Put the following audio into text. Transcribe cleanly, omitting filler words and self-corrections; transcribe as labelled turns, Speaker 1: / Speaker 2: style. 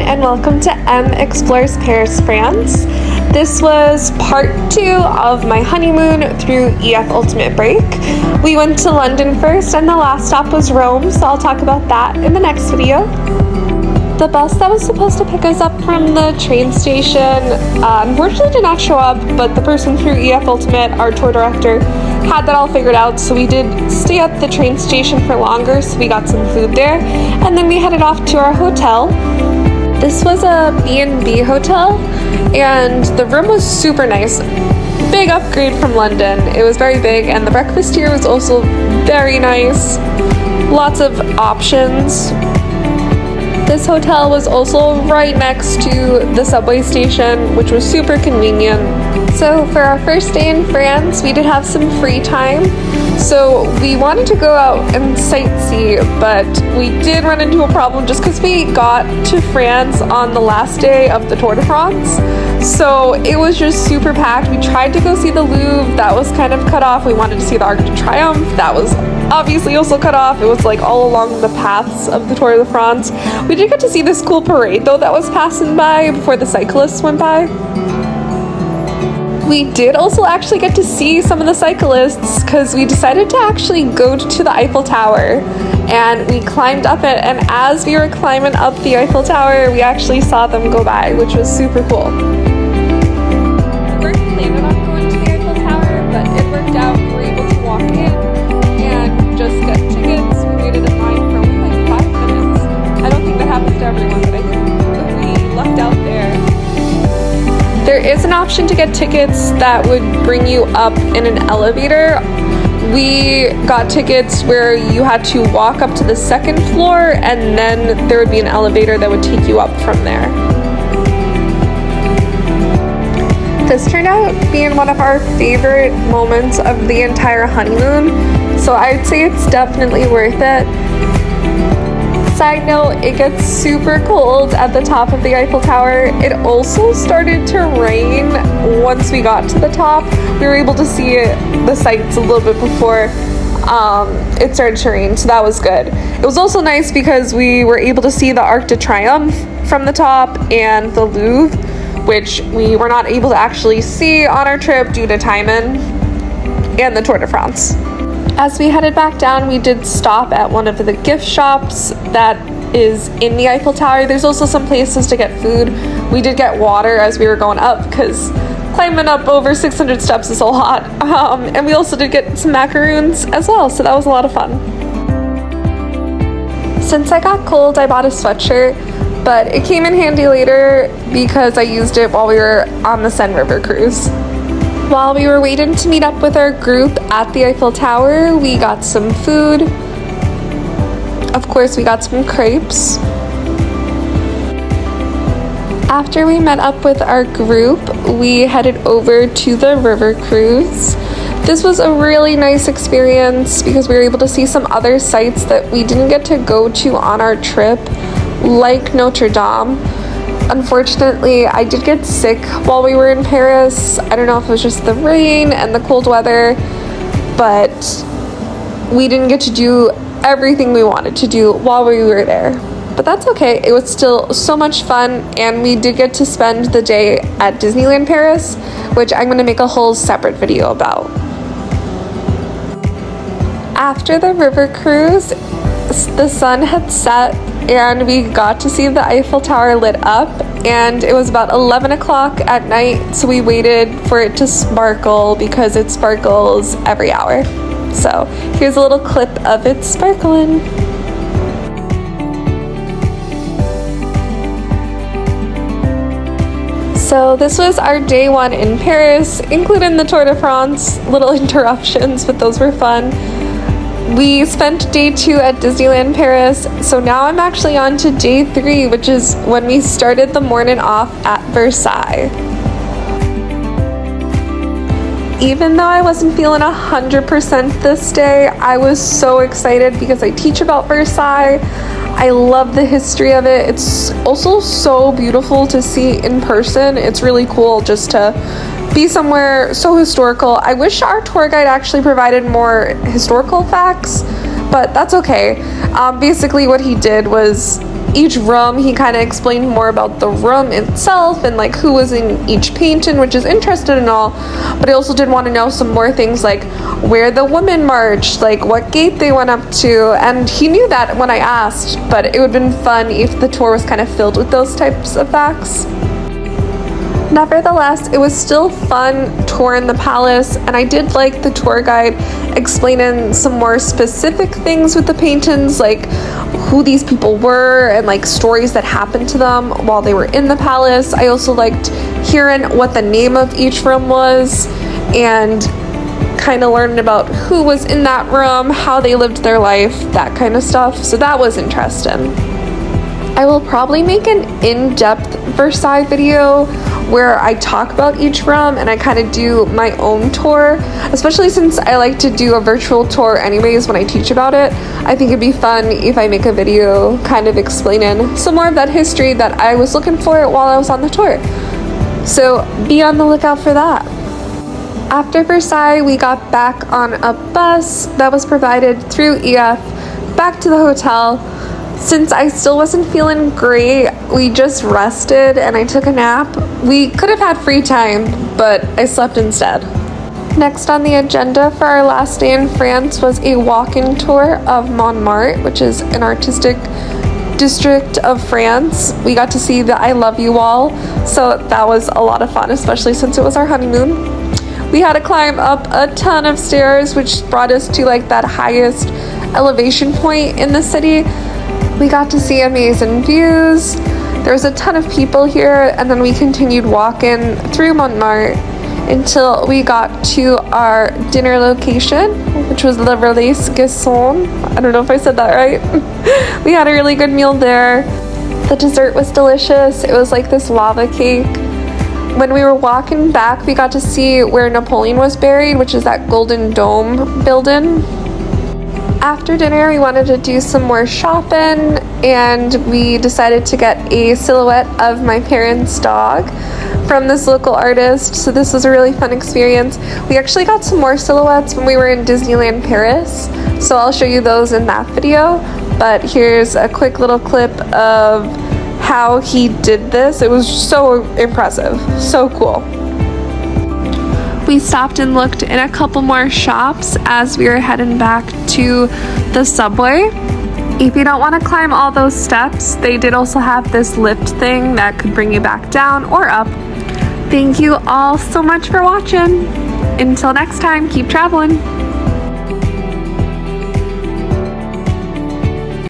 Speaker 1: and welcome to M Explores Paris, France. This was part 2 of my honeymoon through EF Ultimate Break. We went to London first and the last stop was Rome, so I'll talk about that in the next video. The bus that was supposed to pick us up from the train station unfortunately did not show up, but the person through EF Ultimate, our tour director, had that all figured out, so we did stay at the train station for longer, so we got some food there, and then we headed off to our hotel. This was a B&B hotel, and the room was super nice. Big upgrade from London. It was very big, and the breakfast here was also very nice. Lots of options. This hotel was also right next to the subway station, which was super convenient. So for our first day in France, we did have some free time. So we wanted to go out and sightsee, but we did run into a problem just because we got to France on the last day of the Tour de France. So it was just super packed. We tried to go see the Louvre. That was kind of cut off. We wanted to see the Arc de Triomphe. That was obviously also cut off. It was like all along the paths of the Tour de France. We did get to see this cool parade though that was passing by before the cyclists went by. We did also actually get to see some of the cyclists because we decided to actually go to the Eiffel Tower, and we climbed up it, and as we were climbing up the Eiffel Tower we actually saw them go by, which was super cool. We weren't planning on going to the Eiffel Tower, but it worked out. We were able to walk in and just get tickets. We waited in line for only like 5 minutes. I don't think that happens to everyone, but I think we lucked out there. There is an option to get tickets that would bring you up in an elevator. We got tickets where you had to walk up to the second floor and then there would be an elevator that would take you up from there. This turned out being one of our favorite moments of the entire honeymoon, so I'd say it's definitely worth it. Side note, it gets super cold at the top of the Eiffel Tower. It also started to rain once we got to the top. We were able to see the sights a little bit before it started to rain, so that was good. It was also nice because we were able to see the Arc de Triomphe from the top and the Louvre, which we were not able to actually see on our trip due to timing, and the Tour de France. As we headed back down, we did stop at one of the gift shops that is in the Eiffel Tower. There's also some places to get food. We did get water as we were going up because climbing up over 600 steps is a lot. And we also did get some macaroons as well, so that was a lot of fun. Since I got cold, I bought a sweatshirt, but it came in handy later because I used it while we were on the Seine River cruise. While we were waiting to meet up with our group at the Eiffel Tower, we got some food. Of course, we got some crepes. After we met up with our group, we headed over to the river cruise. This was a really nice experience because we were able to see some other sites that we didn't get to go to on our trip, like Notre Dame. Unfortunately, I did get sick while we were in Paris. I don't know if it was just the rain and the cold weather, but we didn't get to do everything we wanted to do while we were there. But that's okay. It was still so much fun, and we did get to spend the day at Disneyland Paris, which I'm going to make a whole separate video about. After the river cruise, the sun had set and we got to see the Eiffel Tower lit up, and it was about 11 o'clock at night, so we waited for it to sparkle because it sparkles every hour. So here's a little clip of it sparkling. So this was our day 1 in Paris, including the Tour de France. Little interruptions, but those were fun. We spent day 2 at Disneyland Paris, so now I'm actually on to day 3, which is when we started the morning off at Versailles. Even though I wasn't feeling 100% this day, I was so excited because I teach about Versailles. I love the history of it. It's also so beautiful to see in person. It's really cool just to be somewhere so historical. I wish our tour guide actually provided more historical facts, but that's okay. Basically what he did was each room, he kind of explained more about the room itself and like who was in each painting, which is interesting and all, but I also did want to know some more things like where the women marched, like what gate they went up to, and he knew that when I asked, but it would have been fun if the tour was kind of filled with those types of facts. Nevertheless, it was still fun touring the palace, and I did like the tour guide explaining some more specific things with the paintings, like who these people were and like stories that happened to them while they were in the palace. I also liked hearing what the name of each room was and kind of learning about who was in that room, how they lived their life, that kind of stuff. So that was interesting. I will probably make an in-depth Versailles video where I talk about each room and I kind of do my own tour, especially since I like to do a virtual tour anyways when I teach about it. I think it'd be fun if I make a video kind of explaining some more of that history that I was looking for while I was on the tour. So be on the lookout for that. After Versailles, we got back on a bus that was provided through EF back to the hotel. Since I still wasn't feeling great, we just rested and I took a nap. We could have had free time, but I slept instead. Next on the agenda for our last day in France was a walking tour of Montmartre, which is an artistic district of France. We got to see the I Love You wall, so that was a lot of fun, especially since it was our honeymoon. We had to climb up a ton of stairs, which brought us to like that highest elevation point in the city. We got to see amazing views. There was a ton of people here, and then we continued walking through Montmartre until we got to our dinner location, which was Le Relais Gasson. I don't know if I said that right. We had a really good meal there. The dessert was delicious. It was like this lava cake. When we were walking back, we got to see where Napoleon was buried, which is that Golden Dome building. After dinner, we wanted to do some more shopping, and we decided to get a silhouette of my parents' dog from this local artist. So this was a really fun experience. We actually got some more silhouettes when we were in Disneyland Paris, so I'll show you those in that video. But here's a quick little clip of how he did this. It was so impressive, so cool. We stopped and looked in a couple more shops as we were heading back to the subway. If you don't want to climb all those steps, they did also have this lift thing that could bring you back down or up. Thank you all so much for watching. Until next time, keep traveling.